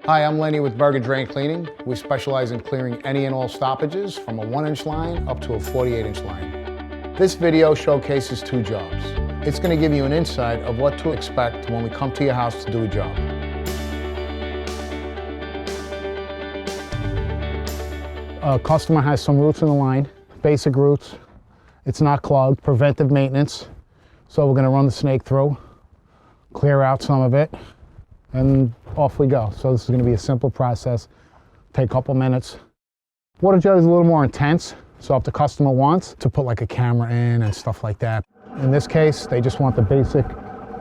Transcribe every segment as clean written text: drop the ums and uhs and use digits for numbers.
Hi, I'm Lenny with Bergen Drain Cleaning. We specialize in clearing any and all stoppages from a 1-inch line up to a 48-inch line. This video showcases 2 jobs. It's going to give you an insight of what to expect when we come to your house to do a job. A customer has some roots in the line, basic roots. It's not clogged, preventive maintenance. So we're going to run the snake through, clear out some of it, and off we go. So this is going to be a simple process, take a couple minutes. Water jet is a little more intense, so if the customer wants to put like a camera in and stuff like that. In this case, they just want the basic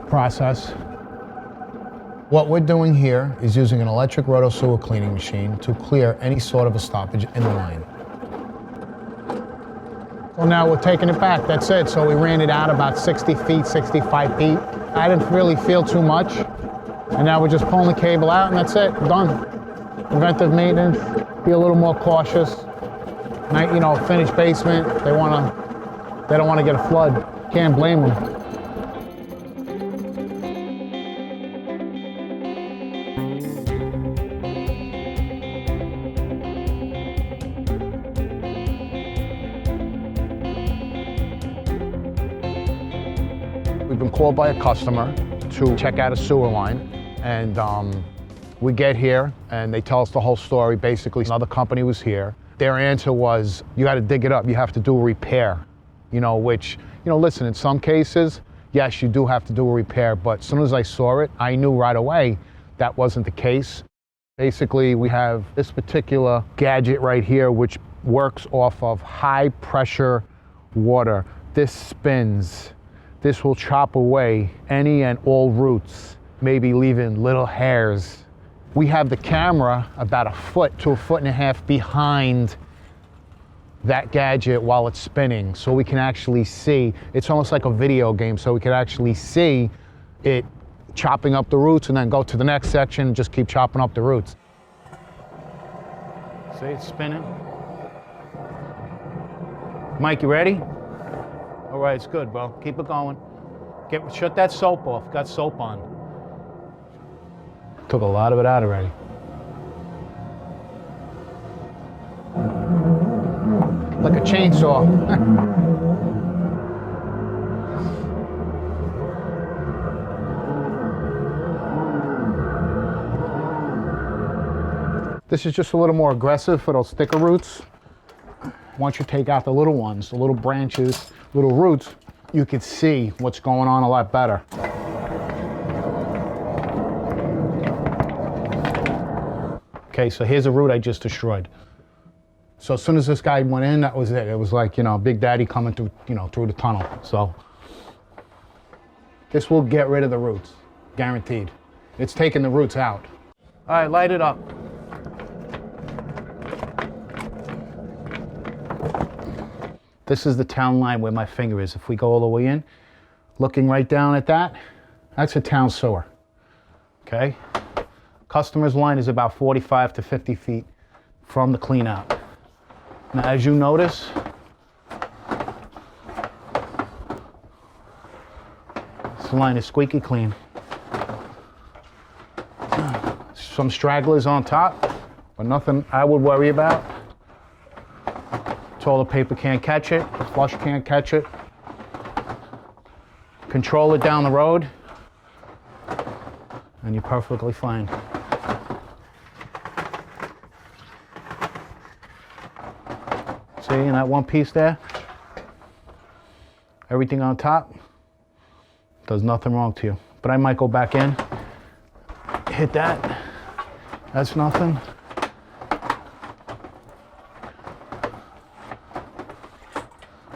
process. What we're doing here is using an electric roto sewer cleaning machine to clear any sort of a stoppage in the line. Well, now we're taking it back, that's it. So we ran it out about 60 feet, 65 feet. I didn't really feel too much. And now we're just pulling the cable out and that's it, done. Preventive maintenance, be a little more cautious. You know, finished basement, they don't want to get a flood. Can't blame them. We've been called by a customer to check out a sewer line, and we get here and they tell us the whole story. Basically, another company was here. Their answer was, you got to dig it up. You have to do a repair, you know, which, you know, listen, in some cases, yes, you do have to do a repair, but as soon as I saw it, I knew right away that wasn't the case. Basically, we have this particular gadget right here, which works off of high pressure water. This spins. This will chop away any and all roots, maybe leaving little hairs. We have the camera about 1 foot to 1.5 foot behind that gadget while it's spinning, so we can actually see. It's almost like a video game, so we can actually see it chopping up the roots and then go to the next section and just keep chopping up the roots. See, it's spinning. Mike, you ready? All right, it's good, bro. Keep it going. Shut that soap off. Got soap on. Took a lot of it out already. Like a chainsaw. This is just a little more aggressive for those thicker roots. Once you take out the little ones, the little branches, little roots, you can see what's going on a lot better. Okay, so here's a root I just destroyed. So as soon as this guy went in, that was it. It was like, you know, Big Daddy coming through, you know, through the tunnel. So this will get rid of the roots, guaranteed. It's taking the roots out. All right, light it up. This is the town line where my finger is. If we go all the way in, looking right down at that, that's a town sewer, okay? Customer's line is about 45 to 50 feet from the clean out. Now, as you notice, this line is squeaky clean. Some stragglers on top, but nothing I would worry about. Toilet paper can't catch it, flush can't catch it. Control it down the road, and you're perfectly fine. See, in that one piece there, everything on top does nothing wrong to you. But I might go back in, hit that, that's nothing.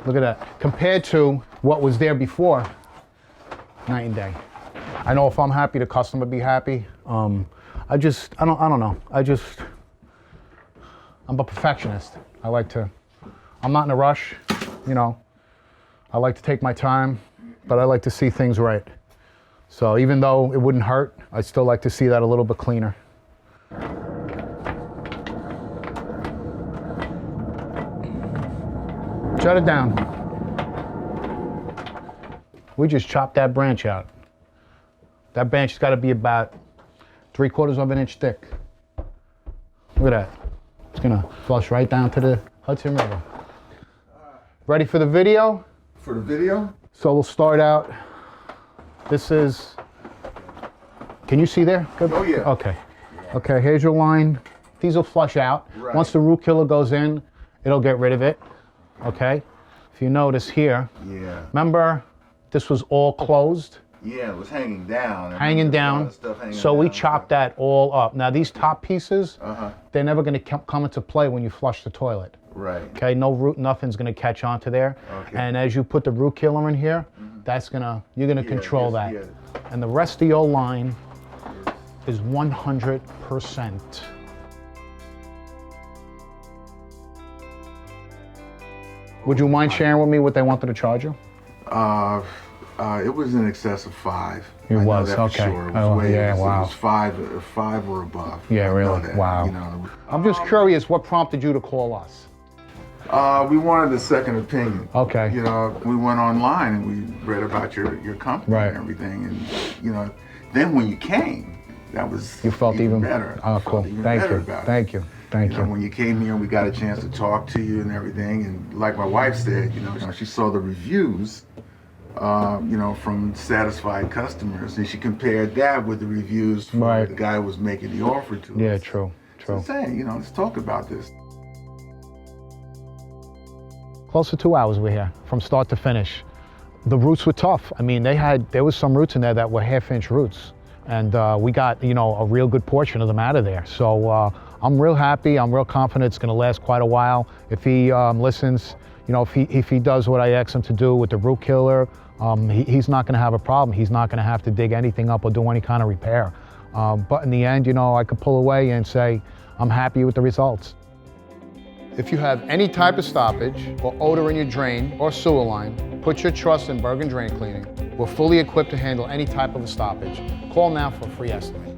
Look at that. Compared to what was there before, night and day. I know if I'm happy, the customer be happy. I don't know. I'm a perfectionist. I'm not in a rush, you know. I like to take my time, but I like to see things right. So even though it wouldn't hurt, I'd still like to see that a little bit cleaner. Shut it down. We just chopped that branch out. That branch has got to be about 3/4 of an inch thick. Look at that. It's gonna flush right down to the Hudson River. Ready for the video? For the video? So we'll start out. This is, can you see there? Good. Oh, yeah. Okay. Okay, here's your line. These will flush out. Right. Once the root killer goes in, it'll get rid of it. Okay? If you notice here, Yeah. remember this was all closed? Yeah, it was hanging down. Hanging down. So we chopped that all up. Now these top pieces, they're never going to come into play when you flush the toilet. Right. Okay, no root, nothing's going to catch onto there. Okay. And as you put the root killer in here, you're going to control that. Yeah. And the rest of your line is 100%. Would you mind sharing with me what they wanted to charge you? It was in excess of 5. It I know was, that for okay. Sure. It was Oh, way, yeah, it wow. was 5 or above. Yeah, I know really? that, Wow. You know. I'm just curious, what prompted you to call us? We wanted a second opinion. Okay. You know, we went online and we read about your company Right. and everything, and you know, then when you came, that was You felt even better. Oh, I felt cool. even Thank better you. about it. Thank you. Thank You know, you. when you came here, we got a chance to talk to you and everything, and like my wife said, you know, she saw the reviews, you know, from satisfied customers, and she compared that with the reviews from Right. the guy who was making the offer to us. Yeah, true. So I'm saying, you know, let's talk about this. Close to 2 hours we're here, from start to finish. The roots were tough. I mean, there was some roots in there that were half-inch roots. And we got, you know, a real good portion of them out of there. So I'm real happy. I'm real confident it's going to last quite a while. If he listens, you know, if he does what I asked him to do with the root killer, he's not going to have a problem. He's not going to have to dig anything up or do any kind of repair. But in the end, you know, I could pull away and say, I'm happy with the results. If you have any type of stoppage or odor in your drain or sewer line, put your trust in Bergen Drain Cleaning. We're fully equipped to handle any type of a stoppage. Call now for a free estimate.